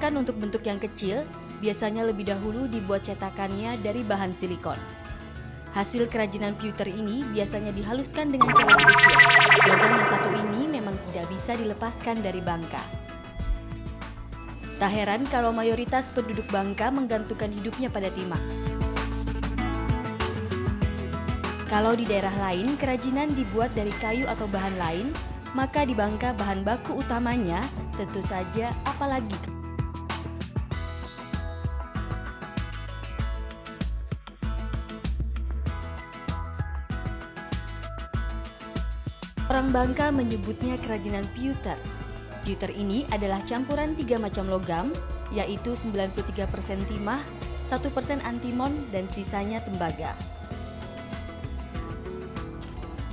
Sedangkan untuk bentuk yang kecil, biasanya lebih dahulu dibuat cetakannya dari bahan silikon. Hasil kerajinan pewter ini biasanya dihaluskan dengan cara diukir. Logam yang satu ini memang tidak bisa dilepaskan dari Bangka. Tak heran kalau mayoritas penduduk Bangka menggantungkan hidupnya pada timah. Kalau di daerah lain kerajinan dibuat dari kayu atau bahan lain, maka di Bangka bahan baku utamanya tentu saja apalagi. Orang Bangka menyebutnya kerajinan pewter. Pewter ini adalah campuran 3 macam logam, yaitu 93% timah, 1% antimon, dan sisanya tembaga.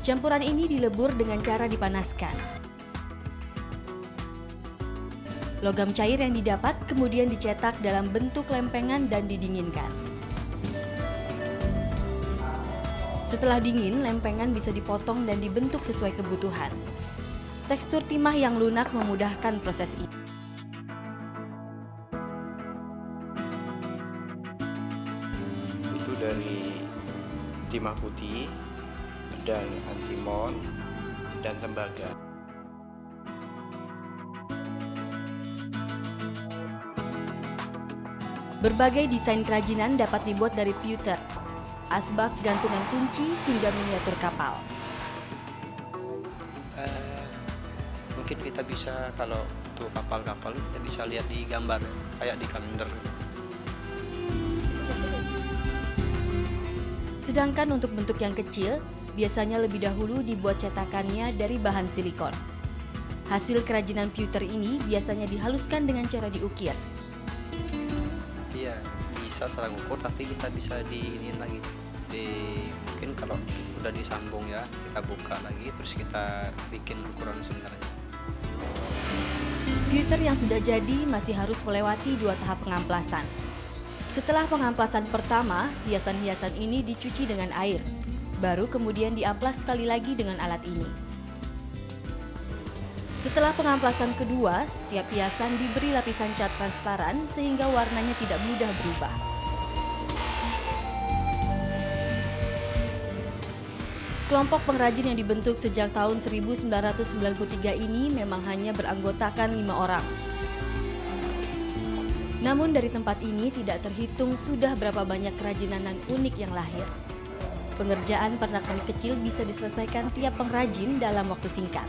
Campuran ini dilebur dengan cara dipanaskan. Logam cair yang didapat kemudian dicetak dalam bentuk lempengan dan didinginkan. Setelah dingin, lempengan bisa dipotong dan dibentuk sesuai kebutuhan. Tekstur timah yang lunak memudahkan proses ini. Itu dari timah putih dan antimon dan tembaga. Berbagai desain kerajinan dapat dibuat dari pewter, asbak, gantungan kunci, hingga miniatur kapal. Mungkin kita bisa, kalau untuk kapal-kapal kita bisa lihat di gambar kayak di kalender. Sedangkan untuk bentuk yang kecil, biasanya lebih dahulu dibuat cetakannya dari bahan silikon. Hasil kerajinan pewter ini biasanya dihaluskan dengan cara diukir. Iya, bisa secara ukur, tapi kita bisa diinin lagi. Mungkin kalau udah disambung ya, kita buka lagi, terus kita bikin ukuran sebenarnya. Pewter yang sudah jadi masih harus melewati 2 tahap pengamplasan. Setelah pengamplasan pertama, hiasan-hiasan ini dicuci dengan air. Baru kemudian diamplas sekali lagi dengan alat ini. Setelah pengamplasan kedua, setiap hiasan diberi lapisan cat transparan sehingga warnanya tidak mudah berubah. Kelompok pengrajin yang dibentuk sejak tahun 1993 ini memang hanya beranggotakan 5 orang. Namun dari tempat ini tidak terhitung sudah berapa banyak kerajinan unik yang lahir. Pengerjaan pernak-pernik kecil bisa diselesaikan tiap pengrajin dalam waktu singkat.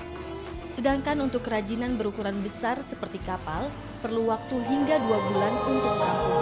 Sedangkan untuk kerajinan berukuran besar seperti kapal, perlu waktu hingga 2 bulan untuk rampung.